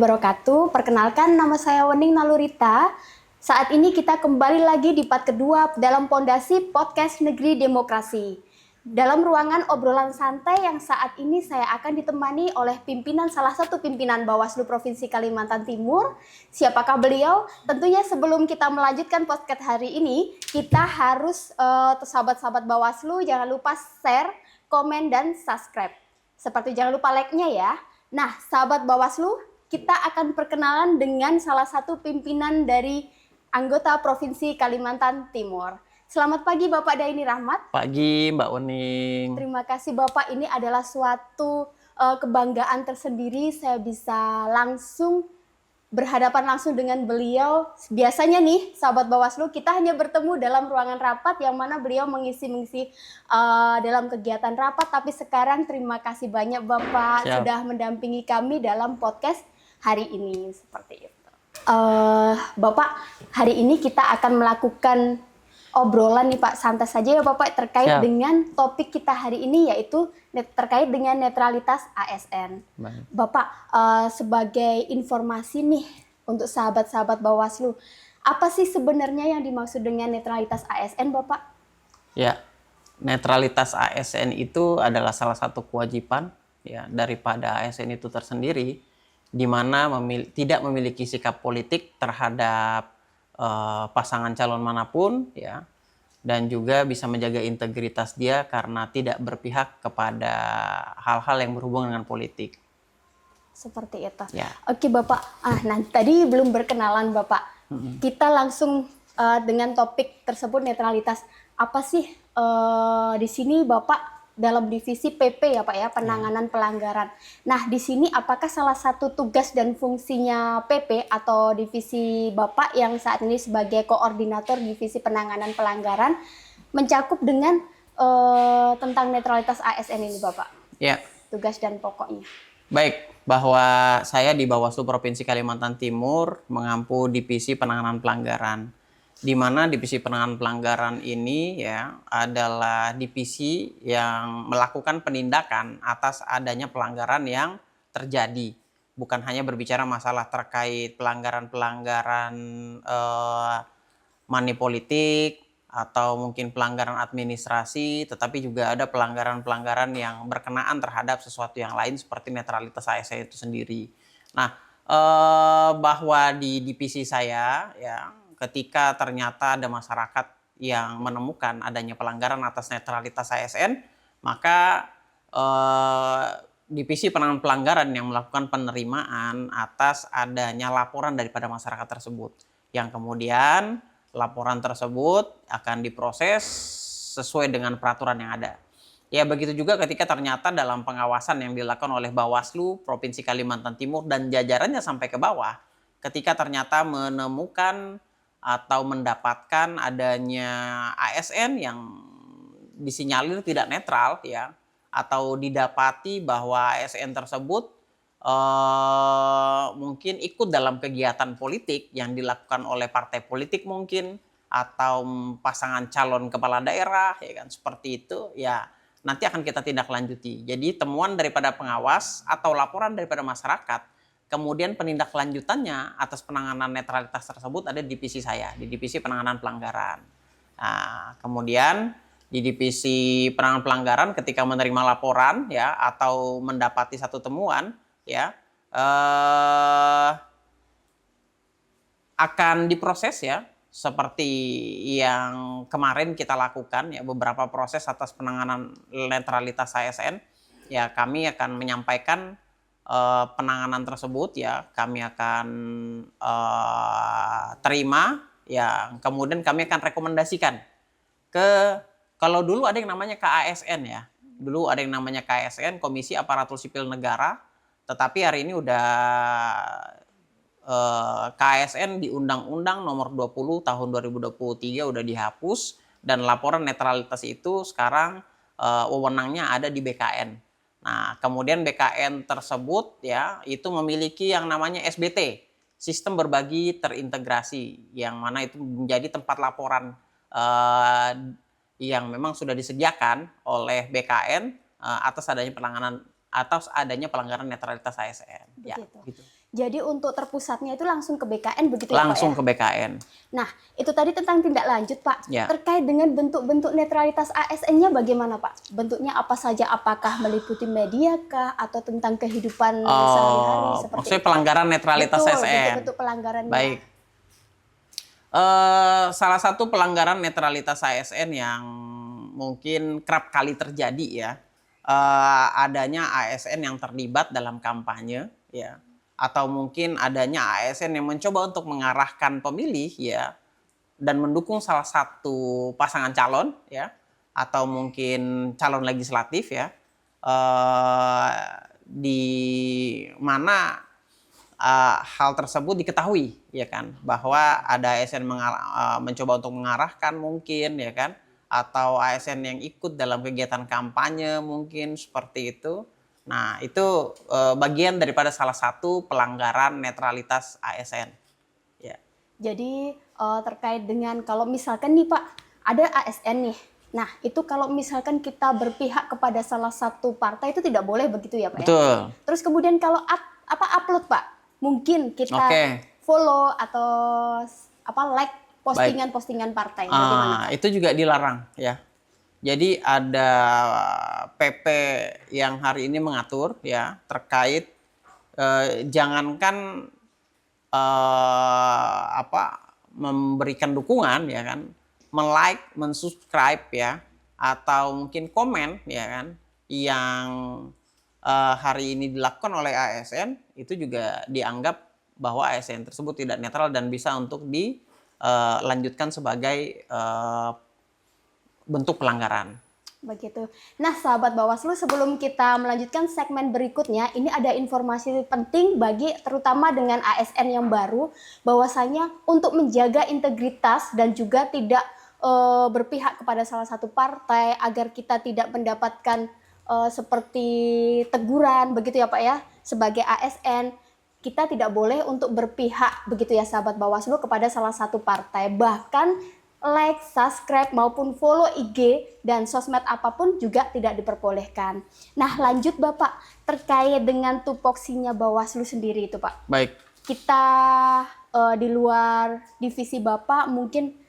wabarakatuh. Perkenalkan, nama saya Wening Nalurita. Saat ini kita kembali lagi di part kedua dalam Pondasi Podcast Negeri Demokrasi. Dalam ruangan obrolan santai yang saat ini saya akan ditemani oleh salah satu pimpinan Bawaslu Provinsi Kalimantan Timur. Siapakah beliau? Tentunya sebelum kita melanjutkan podcast hari ini, kita harus sahabat-sahabat Bawaslu jangan lupa share, komen, dan subscribe. Seperti jangan lupa like-nya ya. Nah, sahabat Bawaslu, kita akan perkenalan dengan salah satu pimpinan dari anggota Provinsi Kalimantan Timur. Selamat pagi Bapak Daini Rahmat. Pagi Mbak Wening. Terima kasih Bapak, ini adalah suatu kebanggaan tersendiri saya bisa berhadapan langsung dengan beliau. Biasanya nih, sahabat Bawaslu, kita hanya bertemu dalam ruangan rapat yang mana beliau mengisi dalam kegiatan rapat. Tapi sekarang terima kasih banyak Bapak sudah mendampingi kami dalam podcast hari ini. Seperti itu. Bapak, hari ini kita akan melakukan obrolan nih Pak, santai saja ya Bapak, terkait dengan topik kita hari ini, yaitu terkait dengan netralitas ASN. Baik. Bapak, sebagai informasi nih untuk sahabat-sahabat Bawaslu, apa sih sebenarnya yang dimaksud dengan netralitas ASN Bapak? Ya, netralitas ASN itu adalah salah satu kewajiban ya daripada ASN itu tersendiri, di mana tidak memiliki sikap politik terhadap pasangan calon manapun ya, dan juga bisa menjaga integritas dia karena tidak berpihak kepada hal-hal yang berhubungan dengan politik. Seperti itu. Ya. Oke Bapak, nah tadi belum berkenalan Bapak. Kita langsung dengan topik tersebut, netralitas. Apa sih di sini Bapak dalam divisi PP ya Pak ya, penanganan pelanggaran. Nah, di sini apakah salah satu tugas dan fungsinya PP atau divisi Bapak yang saat ini sebagai koordinator divisi penanganan pelanggaran mencakup dengan tentang netralitas ASN ini Bapak? Ya. Tugas dan pokoknya. Baik, bahwa saya di Bawaslu Provinsi Kalimantan Timur mengampu divisi penanganan pelanggaran, di mana divisi penanganan pelanggaran ini ya adalah divisi yang melakukan penindakan atas adanya pelanggaran yang terjadi. Bukan hanya berbicara masalah terkait pelanggaran-pelanggaran money politik atau mungkin pelanggaran administrasi, tetapi juga ada pelanggaran-pelanggaran yang berkenaan terhadap sesuatu yang lain seperti netralitas ASN itu sendiri. Nah, bahwa di divisi saya ya, ketika ternyata ada masyarakat yang menemukan adanya pelanggaran atas netralitas ASN, maka divisi penanganan pelanggaran yang melakukan penerimaan atas adanya laporan daripada masyarakat tersebut, yang kemudian laporan tersebut akan diproses sesuai dengan peraturan yang ada. Ya, begitu juga ketika ternyata dalam pengawasan yang dilakukan oleh Bawaslu Provinsi Kalimantan Timur dan jajarannya sampai ke bawah, ketika ternyata menemukan atau mendapatkan adanya ASN yang disinyalir tidak netral ya, atau didapati bahwa ASN tersebut mungkin ikut dalam kegiatan politik yang dilakukan oleh partai politik mungkin, atau pasangan calon kepala daerah ya kan, seperti itu ya, nanti akan kita tindak lanjuti. Jadi temuan daripada pengawas atau laporan daripada masyarakat, kemudian penindaklanjutannya atas penanganan netralitas tersebut ada di divisi saya, di divisi penanganan pelanggaran. Nah, kemudian di divisi penanganan pelanggaran ketika menerima laporan ya atau mendapati satu temuan ya, akan diproses ya, seperti yang kemarin kita lakukan ya, beberapa proses atas penanganan netralitas ASN ya, kami akan menyampaikan penanganan tersebut ya, kami akan terima ya, kemudian kami akan rekomendasikan ke, kalau dulu ada yang namanya KASN ya, dulu ada yang namanya KASN, Komisi Aparatur Sipil Negara, tetapi hari ini udah KASN di Undang-Undang Nomor 20 Tahun 2023 udah dihapus, dan laporan netralitas itu sekarang wewenangnya ada di BKN. Nah, kemudian BKN tersebut ya itu memiliki yang namanya SBT, Sistem Berbagi Terintegrasi, yang mana itu menjadi tempat laporan yang memang sudah disediakan oleh BKN atas adanya pelanggaran netralitas ASN. Ya, gitu. Jadi untuk terpusatnya itu langsung ke BKN begitu ya Pak Langsung ya? ke BKN. Nah, itu tadi tentang tindak lanjut Pak. Ya. Terkait dengan bentuk-bentuk netralitas ASN-nya bagaimana Pak? Bentuknya apa saja? Apakah meliputi media kah? Atau tentang kehidupan sehari-hari seperti Maksudnya itu? pelanggaran netralitas Betul, ASN. bentuk-bentuk pelanggarannya. Baik. Salah satu pelanggaran netralitas ASN yang mungkin kerap kali terjadi ya, adanya ASN yang terlibat dalam kampanye ya, atau mungkin adanya ASN yang mencoba untuk mengarahkan pemilih ya dan mendukung salah satu pasangan calon ya, atau mungkin calon legislatif ya, di mana hal tersebut diketahui ya kan, bahwa ada ASN mencoba untuk mengarahkan mungkin ya kan, atau ASN yang ikut dalam kegiatan kampanye mungkin seperti itu. Nah, itu bagian daripada salah satu pelanggaran netralitas ASN. Ya. Jadi terkait dengan kalau misalkan nih Pak, ada ASN nih. Nah, itu kalau misalkan kita berpihak kepada salah satu partai itu tidak boleh begitu ya Pak ya? Betul. Terus kemudian kalau upload Pak, mungkin kita Oke. follow atau like postingan-postingan partai. Bagaimana Pak? Itu juga dilarang ya. Jadi ada PP yang hari ini mengatur ya terkait jangankan memberikan dukungan ya kan, men-like, men-subscribe ya, atau mungkin komen ya kan, yang hari ini dilakukan oleh ASN itu juga dianggap bahwa ASN tersebut tidak netral dan bisa untuk dilanjutkan sebagai bentuk pelanggaran. Begitu. Nah, sahabat Bawaslu, sebelum kita melanjutkan segmen berikutnya, ini ada informasi penting bagi terutama dengan ASN yang baru, bahwasanya untuk menjaga integritas dan juga tidak berpihak kepada salah satu partai agar kita tidak mendapatkan seperti teguran begitu ya Pak ya, sebagai ASN kita tidak boleh untuk berpihak begitu ya sahabat Bawaslu kepada salah satu partai, bahkan like, subscribe maupun follow IG dan sosmed apapun juga tidak diperbolehkan. Nah, lanjut Bapak terkait dengan tupoksinya Bawaslu sendiri itu Pak. Baik. Kita di luar divisi Bapak mungkin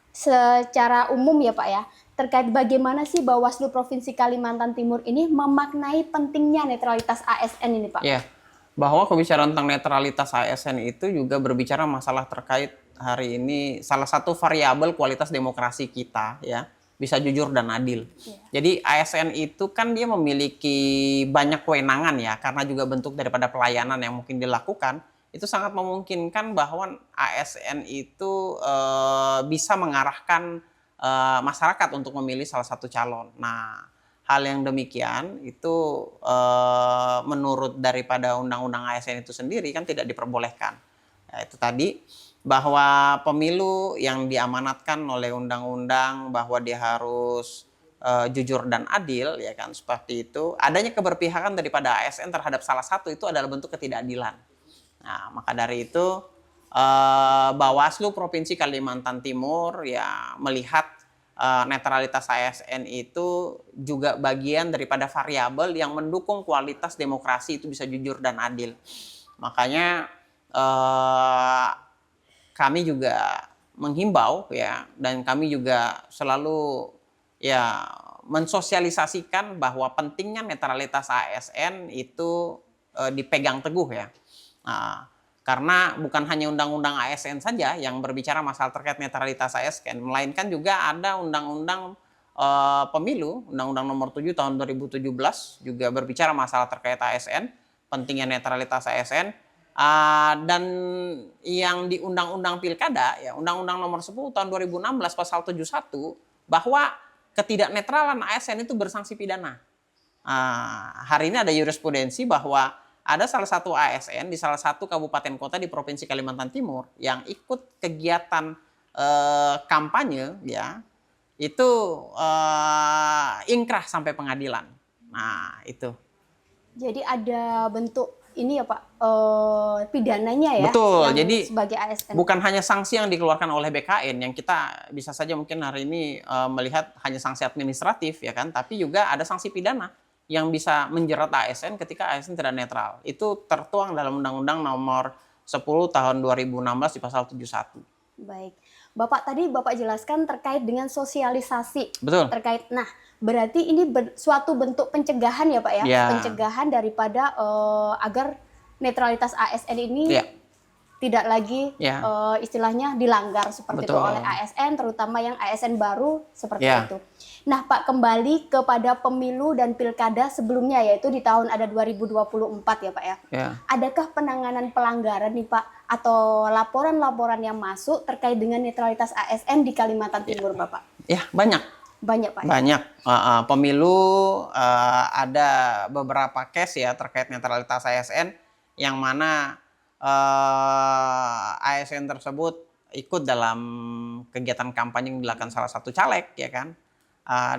secara umum ya Pak ya, terkait bagaimana sih Bawaslu Provinsi Kalimantan Timur ini memaknai pentingnya netralitas ASN ini Pak? Iya, bahwa kebicaraan tentang netralitas ASN itu juga berbicara masalah terkait hari ini salah satu variabel kualitas demokrasi kita ya, bisa jujur dan adil. Jadi ASN itu kan dia memiliki banyak kewenangan ya, karena juga bentuk daripada pelayanan yang mungkin dilakukan, itu sangat memungkinkan bahwa ASN itu bisa mengarahkan masyarakat untuk memilih salah satu calon. Nah, hal yang demikian itu menurut daripada undang-undang ASN itu sendiri kan tidak diperbolehkan. Ya, itu tadi bahwa pemilu yang diamanatkan oleh undang-undang bahwa dia harus jujur dan adil ya kan, seperti itu. Adanya keberpihakan daripada ASN terhadap salah satu itu adalah bentuk ketidakadilan. Nah, maka dari itu Bawaslu Provinsi Kalimantan Timur ya melihat netralitas ASN itu juga bagian daripada variabel yang mendukung kualitas demokrasi itu bisa jujur dan adil. Makanya kami juga menghimbau ya, dan kami juga selalu ya mensosialisasikan bahwa pentingnya netralitas ASN itu dipegang teguh ya. Nah, karena bukan hanya undang-undang ASN saja yang berbicara masalah terkait netralitas ASN, melainkan juga ada undang-undang pemilu, Undang-Undang Nomor 7 Tahun 2017 juga berbicara masalah terkait ASN, pentingnya netralitas ASN. Dan yang di Undang-Undang Pilkada, ya Undang-Undang Nomor 10 Tahun 2016 Pasal 71 bahwa ketidaknetralan ASN itu bersanksi pidana. Hari ini ada jurisprudensi bahwa ada salah satu ASN di salah satu kabupaten kota di Provinsi Kalimantan Timur yang ikut kegiatan kampanye, ya itu ingkrah sampai pengadilan. Nah itu. Jadi ada bentuk ini ya Pak, pidananya ya. Betul, yang jadi sebagai ASN. bukan hanya sanksi yang dikeluarkan oleh BKN yang kita bisa saja mungkin hari ini melihat hanya sanksi administratif ya kan, tapi juga ada sanksi pidana yang bisa menjerat ASN ketika ASN tidak netral. Itu tertuang dalam Undang-Undang Nomor 10 Tahun 2016 di pasal 71. Baik. Bapak tadi Bapak jelaskan terkait dengan sosialisasi. Betul. Terkait, nah berarti ini suatu bentuk pencegahan ya Pak ya? Ya. Pencegahan daripada agar netralitas ASN ini Ya. tidak lagi Ya. istilahnya dilanggar seperti itu Betul. oleh ASN, terutama yang ASN baru seperti Ya. itu. Nah Pak, kembali kepada pemilu dan pilkada sebelumnya, yaitu di tahun ada 2024 ya Pak ya. Ya. Adakah penanganan pelanggaran nih Pak, atau laporan-laporan yang masuk terkait dengan netralitas ASN di Kalimantan Timur Bapak? Ya, banyak. Banyak Pak ya? Banyak. Pemilu ada beberapa case ya terkait netralitas ASN yang mana ASN tersebut ikut dalam kegiatan kampanye yang dilakukan salah satu caleg, ya kan?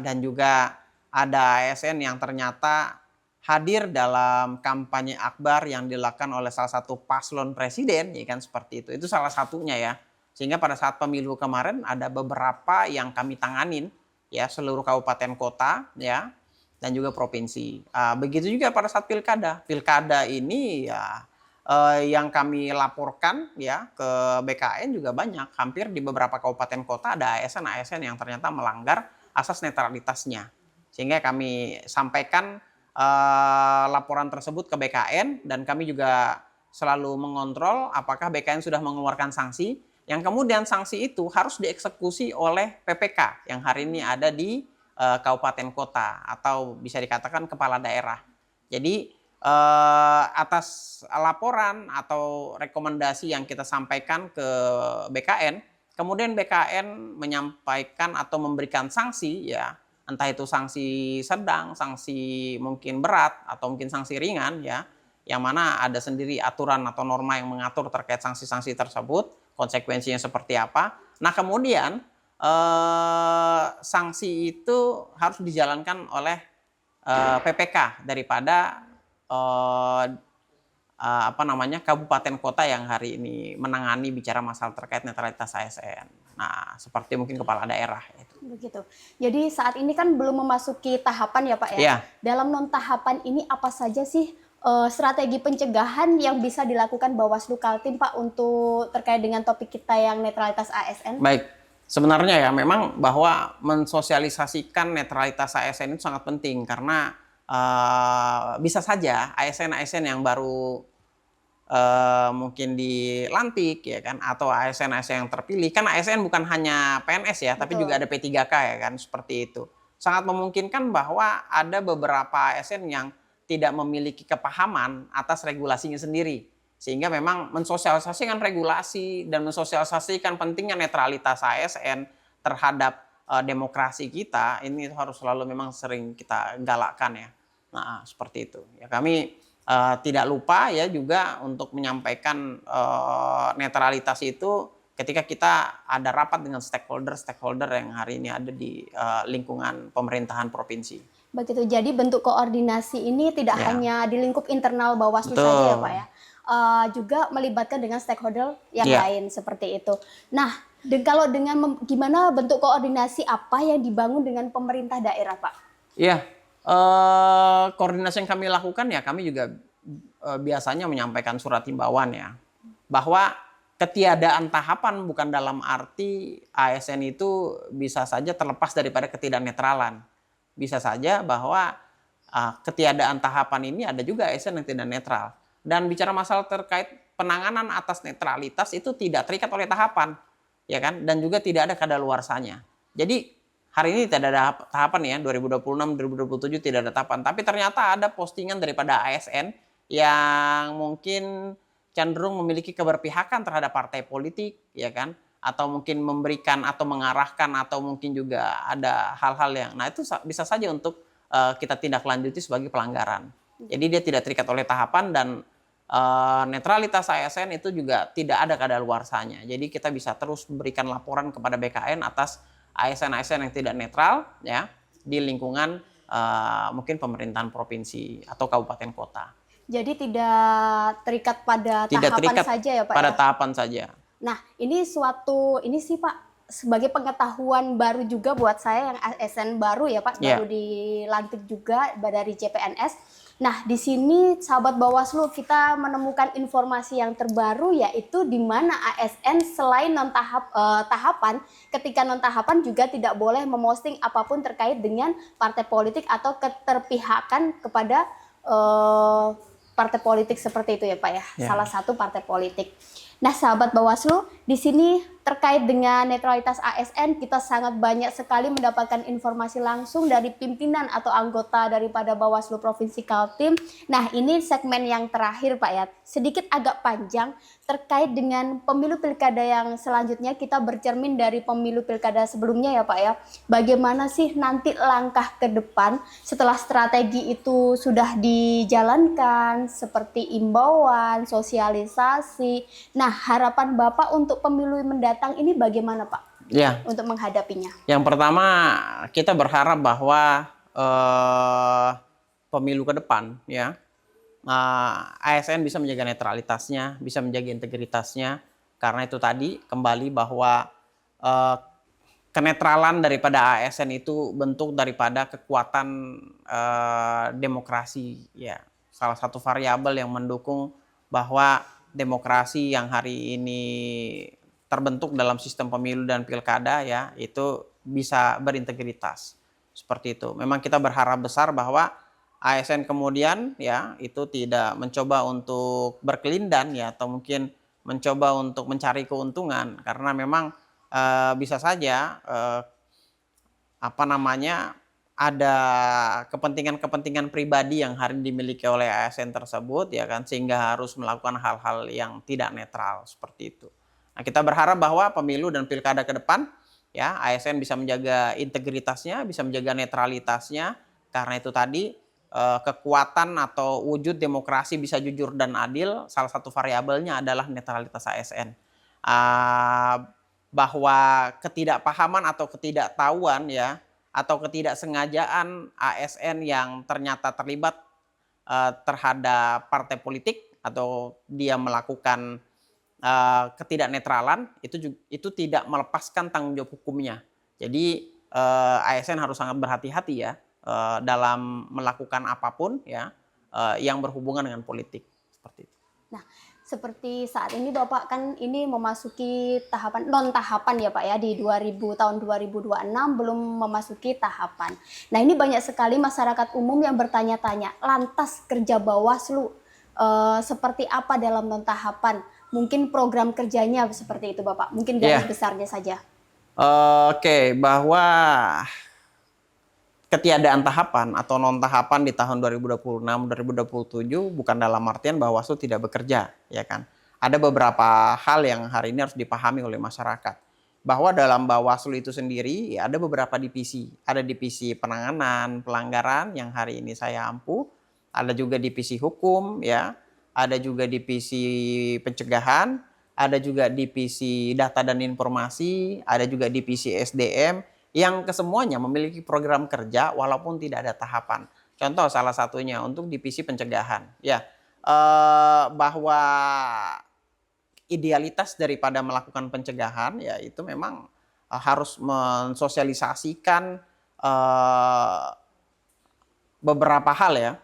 Dan juga ada ASN yang ternyata hadir dalam kampanye akbar yang dilakukan oleh salah satu paslon presiden, ya kan, seperti itu. Itu salah satunya ya. Sehingga pada saat pemilu kemarin ada beberapa yang kami tanganin, ya, seluruh kabupaten kota, ya, dan juga provinsi. Begitu juga pada saat pilkada. Pilkada ini ya yang kami laporkan ya ke BKN juga banyak. Hampir di beberapa kabupaten kota ada ASN-ASN yang ternyata melanggar asas netralitasnya. Sehingga kami sampaikan laporan tersebut ke BKN dan kami juga selalu mengontrol apakah BKN sudah mengeluarkan sanksi yang kemudian sanksi itu harus dieksekusi oleh PPK yang hari ini ada di kabupaten kota atau bisa dikatakan kepala daerah. Jadi atas laporan atau rekomendasi yang kita sampaikan ke BKN, kemudian BKN menyampaikan atau memberikan sanksi ya, entah itu sanksi sedang, sanksi mungkin berat atau mungkin sanksi ringan ya, yang mana ada sendiri aturan atau norma yang mengatur terkait sanksi-sanksi tersebut, konsekuensinya seperti apa. Nah kemudian sanksi itu harus dijalankan oleh PPK daripada kabupaten kota yang hari ini menangani bicara masalah terkait netralitas ASN. Nah, seperti mungkin kepala daerah itu. Begitu. Jadi saat ini kan belum memasuki tahapan ya Pak ya. Iya. Dalam non tahapan ini apa saja sih strategi pencegahan yang bisa dilakukan Bawaslu Kaltim Pak untuk terkait dengan topik kita yang netralitas ASN? Baik. Sebenarnya ya memang bahwa mensosialisasikan netralitas ASN itu sangat penting karena bisa saja ASN-ASN yang baru mungkin dilantik ya kan, atau ASN-ASN yang terpilih, kan ASN bukan hanya PNS ya, tapi juga ada P3K ya kan, seperti itu. Sangat memungkinkan bahwa ada beberapa ASN yang tidak memiliki kepahaman atas regulasinya sendiri, sehingga memang mensosialisasikan regulasi dan mensosialisasikan pentingnya netralitas ASN terhadap demokrasi kita, ini harus selalu memang sering kita galakkan ya. Nah, seperti itu. Ya kami tidak lupa ya juga untuk menyampaikan netralitas itu ketika kita ada rapat dengan stakeholder yang hari ini ada di lingkungan pemerintahan provinsi. Begitu. Jadi bentuk koordinasi ini tidak hanya di lingkup internal Bawaslu saja ya Pak ya. Juga melibatkan dengan stakeholder yang lain seperti itu. Nah, kalau dengan gimana bentuk koordinasi apa yang dibangun dengan pemerintah daerah Pak? Iya. Koordinasi yang kami lakukan ya kami juga biasanya menyampaikan surat himbauan ya bahwa ketiadaan tahapan bukan dalam arti ASN itu bisa saja terlepas daripada ketidaknetralan. Bisa saja bahwa ketiadaan tahapan ini ada juga ASN yang tidak netral. Dan bicara masalah terkait penanganan atas netralitas itu tidak terikat oleh tahapan, ya kan? Dan juga tidak ada kadaluarsanya. Jadi hari ini tidak ada tahapan ya, 2026, 2027 tidak ada tahapan. Tapi ternyata ada postingan daripada ASN yang mungkin cenderung memiliki keberpihakan terhadap partai politik, ya kan? Atau mungkin memberikan atau mengarahkan atau mungkin juga ada hal-hal yang, nah itu bisa saja untuk kita tindak lanjuti sebagai pelanggaran. Jadi dia tidak terikat oleh tahapan dan netralitas ASN itu juga tidak ada kadaluarsanya. Jadi kita bisa terus memberikan laporan kepada BKN atas ASN-ASN yang tidak netral ya di lingkungan mungkin pemerintahan provinsi atau kabupaten kota. Jadi tidak terikat pada tahapan saja ya Pak pada ya? tahapan saja. Nah, ini sih Pak sebagai pengetahuan baru juga buat saya yang ASN baru ya Pak, Ya. baru dilantik juga dari CPNS. Nah, di sini sahabat Bawaslu kita menemukan informasi yang terbaru, yaitu di mana ASN selain tahapan, ketika non tahapan juga tidak boleh memosting apapun terkait dengan partai politik atau keterpihakan kepada partai politik seperti itu ya Pak ya. Ya. Salah satu partai politik. Nah, sahabat Bawaslu, di sini terkait dengan netralitas ASN, kita sangat banyak sekali mendapatkan informasi langsung dari pimpinan atau anggota daripada Bawaslu Provinsi Kaltim. Nah, ini segmen yang terakhir Pak ya, sedikit agak panjang terkait dengan pemilu pilkada yang selanjutnya. Kita bercermin dari pemilu pilkada sebelumnya ya Pak ya. Bagaimana sih nanti langkah ke depan setelah strategi itu sudah dijalankan, seperti imbauan, sosialisasi. Nah, harapan Bapak untuk pemilu mendatang ini bagaimana Pak? Ya. Untuk menghadapinya. Yang pertama, kita berharap bahwa pemilu ke depan ya, ASN bisa menjaga netralitasnya, bisa menjaga integritasnya, karena itu tadi kembali bahwa kenetralan daripada ASN itu bentuk daripada kekuatan demokrasi ya. Salah satu variabel yang mendukung bahwa demokrasi yang hari ini terbentuk dalam sistem pemilu dan pilkada ya, itu bisa berintegritas. Seperti itu. Memang kita berharap besar bahwa ASN kemudian ya itu tidak mencoba untuk berkelindan ya, atau mungkin mencoba untuk mencari keuntungan, karena memang bisa saja ada kepentingan-kepentingan pribadi yang hari ini dimiliki oleh ASN tersebut ya kan, sehingga harus melakukan hal-hal yang tidak netral seperti itu. Nah, kita berharap bahwa pemilu dan pilkada ke depan ya ASN bisa menjaga integritasnya, bisa menjaga netralitasnya, karena itu tadi kekuatan atau wujud demokrasi bisa jujur dan adil, salah satu variabelnya adalah netralitas ASN. Bahwa ketidakpahaman atau ketidaktahuan ya, atau ketidaksengajaan ASN yang ternyata terlibat terhadap partai politik, atau dia melakukan ketidaknetralan, itu tidak melepaskan tanggung jawab hukumnya. Jadi ASN harus sangat berhati-hati ya dalam melakukan apapun ya yang berhubungan dengan politik seperti itu. Nah, seperti saat ini Bapak kan ini memasuki tahapan non tahapan ya Pak ya, di tahun 2026 belum memasuki tahapan. Nah, ini banyak sekali masyarakat umum yang bertanya-tanya, lantas kerja Bawaslu seperti apa dalam non tahapan? Mungkin program kerjanya seperti itu Bapak, mungkin garis besarnya saja. Oke, bahwa ketiadaan tahapan atau non tahapan di tahun 2026-2027 bukan dalam artian Bawaslu tidak bekerja, ya kan? Ada beberapa hal yang hari ini harus dipahami oleh masyarakat. Bahwa dalam Bawaslu itu sendiri ya, ada beberapa divisi. Ada divisi penanganan pelanggaran yang hari ini saya ampu, ada juga divisi hukum ya, ada juga divisi pencegahan, ada juga divisi data dan informasi, ada juga divisi SDM, yang kesemuanya memiliki program kerja walaupun tidak ada tahapan. Contoh salah satunya untuk divisi pencegahan, ya bahwa idealitas daripada melakukan pencegahan ya itu memang harus mensosialisasikan beberapa hal ya,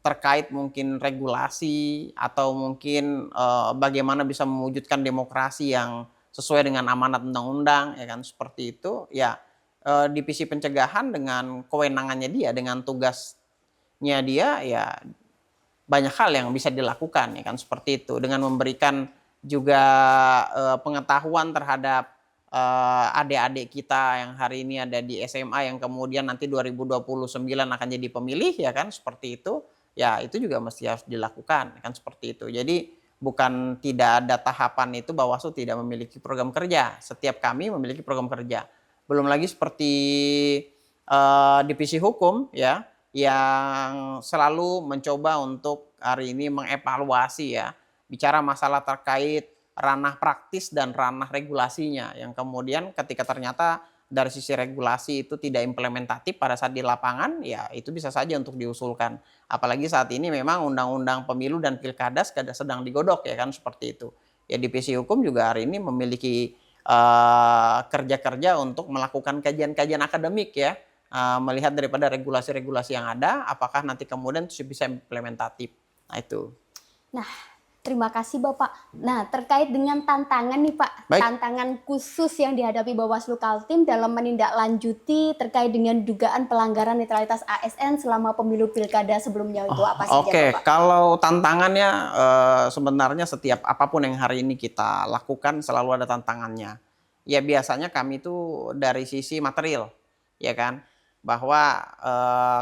terkait mungkin regulasi atau mungkin bagaimana bisa mewujudkan demokrasi yang sesuai dengan amanat undang-undang ya kan, seperti itu ya. Divisi pencegahan dengan kewenangannya dia, dengan tugasnya dia ya, banyak hal yang bisa dilakukan ya kan, seperti itu, dengan memberikan juga pengetahuan terhadap adik-adik kita yang hari ini ada di SMA yang kemudian nanti 2029 akan jadi pemilih ya kan, seperti itu ya, itu juga mesti harus dilakukan kan, seperti itu. Jadi bukan tidak ada tahapan itu Bawaslu tidak memiliki program kerja, setiap kami memiliki program kerja. Belum lagi seperti divisi hukum ya, yang selalu mencoba untuk hari ini mengevaluasi ya, bicara masalah terkait ranah praktis dan ranah regulasinya, yang kemudian ketika ternyata dari sisi regulasi itu tidak implementatif pada saat di lapangan ya, itu bisa saja untuk diusulkan. Apalagi saat ini memang undang-undang pemilu dan pilkada sedang digodok ya kan, seperti itu. Ya divisi hukum juga hari ini memiliki kerja-kerja untuk melakukan kajian-kajian akademik ya, melihat daripada regulasi-regulasi yang ada, apakah nanti kemudian bisa implementatif. Nah itu. Nah, terima kasih Bapak. Nah, terkait dengan tantangan nih Pak, Baik. tantangan khusus yang dihadapi Bawaslu Kaltim dalam menindaklanjuti terkait dengan dugaan pelanggaran netralitas ASN selama pemilu pilkada sebelumnya itu apa saja Oke, Bapak? kalau tantangannya sebenarnya setiap apapun yang hari ini kita lakukan selalu ada tantangannya. Ya biasanya kami itu dari sisi material, ya kan, bahwa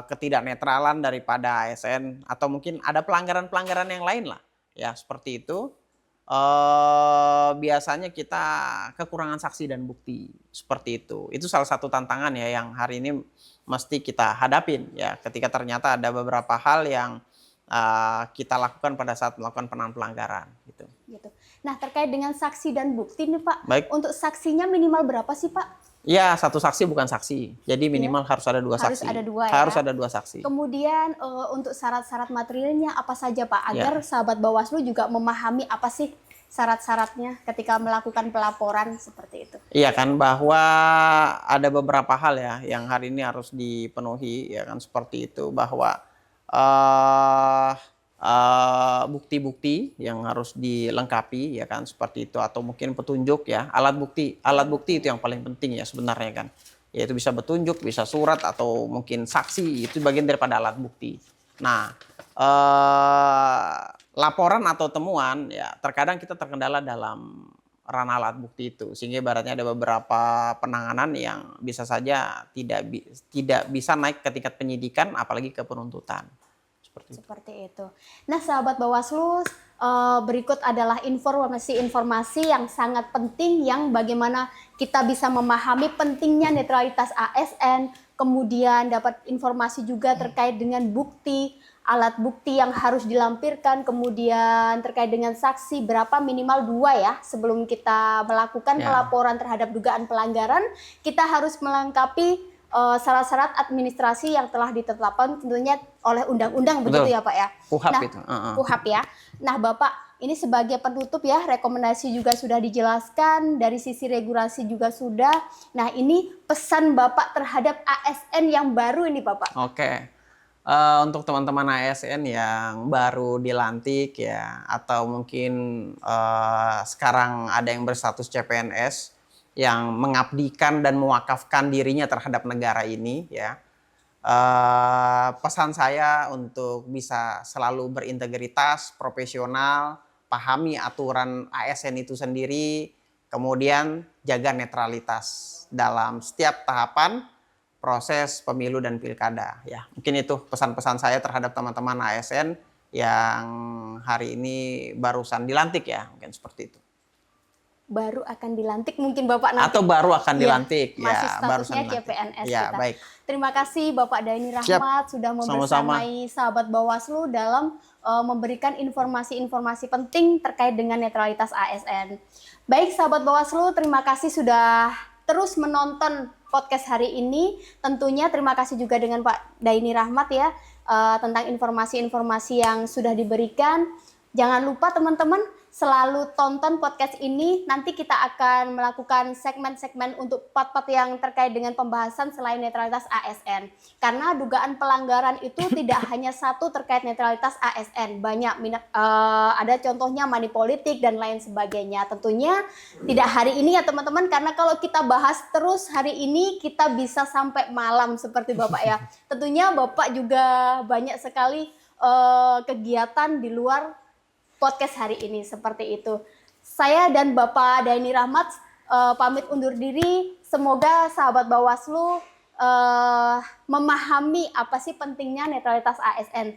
ketidaknetralan daripada ASN atau mungkin ada pelanggaran-pelanggaran yang lain lah, ya seperti itu. Biasanya kita kekurangan saksi dan bukti seperti itu. Itu salah satu tantangan ya yang hari ini mesti kita hadapin ya ketika ternyata ada beberapa hal yang kita lakukan pada saat melakukan penanganan pelanggaran gitu. Gitu. Nah, terkait dengan saksi dan bukti nih Pak, Baik. untuk saksinya minimal berapa sih Pak? Ya, satu saksi bukan saksi. Jadi minimal harus ada dua Harus saksi. ada dua ya? Harus ada dua saksi. Kemudian untuk syarat-syarat materialnya apa saja Pak? Agar Ya. sahabat Bawaslu juga memahami apa sih syarat-syaratnya ketika melakukan pelaporan seperti itu. Iya kan, bahwa ada beberapa hal ya yang hari ini harus dipenuhi ya kan seperti itu, bahwa bukti-bukti yang harus dilengkapi ya kan seperti itu, atau mungkin petunjuk ya, alat bukti itu yang paling penting ya sebenarnya kan, yaitu bisa petunjuk, bisa surat, atau mungkin saksi, itu bagian daripada alat bukti. Nah, laporan atau temuan ya terkadang kita terkendala dalam ranah alat bukti itu, sehingga ibaratnya ada beberapa penanganan yang bisa saja tidak bisa naik ke tingkat penyidikan apalagi ke penuntutan. Seperti itu. Nah, sahabat Bawaslu, berikut adalah informasi-informasi yang sangat penting yang bagaimana kita bisa memahami pentingnya netralitas ASN, kemudian dapat informasi juga terkait dengan bukti, alat bukti yang harus dilampirkan, kemudian terkait dengan saksi berapa minimal 2 ya sebelum kita melakukan pelaporan terhadap dugaan pelanggaran, kita harus melengkapi syarat-syarat administrasi yang telah ditetapkan tentunya oleh undang-undang. Begitu ya Pak ya. KUHAP nah, itu. KUHAP ya. Nah Bapak, ini sebagai penutup ya, rekomendasi juga sudah dijelaskan, dari sisi regulasi juga sudah. Nah ini pesan Bapak terhadap ASN yang baru ini Bapak. Oke. Untuk teman-teman ASN yang baru dilantik ya, atau mungkin sekarang ada yang berstatus CPNS yang mengabdikan dan mewakafkan dirinya terhadap negara ini ya, pesan saya untuk bisa selalu berintegritas, profesional, pahami aturan ASN itu sendiri, kemudian jaga netralitas dalam setiap tahapan proses pemilu dan pilkada ya. Mungkin itu pesan-pesan saya terhadap teman-teman ASN yang hari ini barusan dilantik ya, mungkin seperti itu. Baru akan dilantik mungkin Bapak nanti. Atau baru akan dilantik ya. Masih statusnya barusan CPNS ya, kita. Baik. Terima kasih Bapak Daini Rahmat sudah membersamai sahabat Bawaslu dalam memberikan informasi-informasi penting terkait dengan netralitas ASN. Baik sahabat Bawaslu, terima kasih sudah terus menonton podcast hari ini. Tentunya terima kasih juga dengan Pak Daini Rahmat ya tentang informasi-informasi yang sudah diberikan. Jangan lupa teman-teman selalu tonton podcast ini. Nanti kita akan melakukan segmen-segmen untuk part-part yang terkait dengan pembahasan selain netralitas ASN. Karena dugaan pelanggaran itu tidak hanya satu terkait netralitas ASN. Banyak ada contohnya money politik dan lain sebagainya. Tentunya tidak hari ini ya teman-teman, karena kalau kita bahas terus hari ini kita bisa sampai malam seperti Bapak ya. Tentunya Bapak juga banyak sekali kegiatan di luar podcast hari ini seperti itu. Saya dan Bapak Daini Rahmat pamit undur diri. Semoga sahabat Bawaslu memahami apa sih pentingnya netralitas ASN.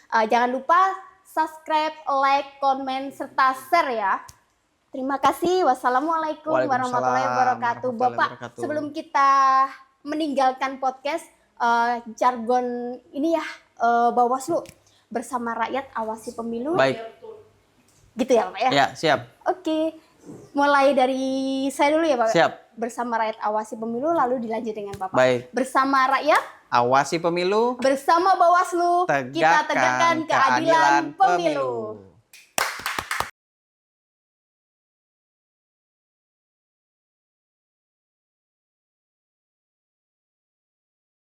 Jangan lupa subscribe, like, komen, serta share ya. Terima kasih. Wassalamualaikum warahmatullahi wabarakatuh. Bapak, sebelum kita meninggalkan podcast, jargon ini ya, Bawaslu bersama rakyat awasi pemilu. Baik. Gitu ya Pak ya? Ya, siap. Oke. Mulai dari saya dulu ya Pak. Siap. Bersama rakyat awasi pemilu, lalu dilanjut dengan Bapak. Baik. Bersama rakyat Awasi pemilu. Bersama Bawaslu, kita tegakkan keadilan pemilu.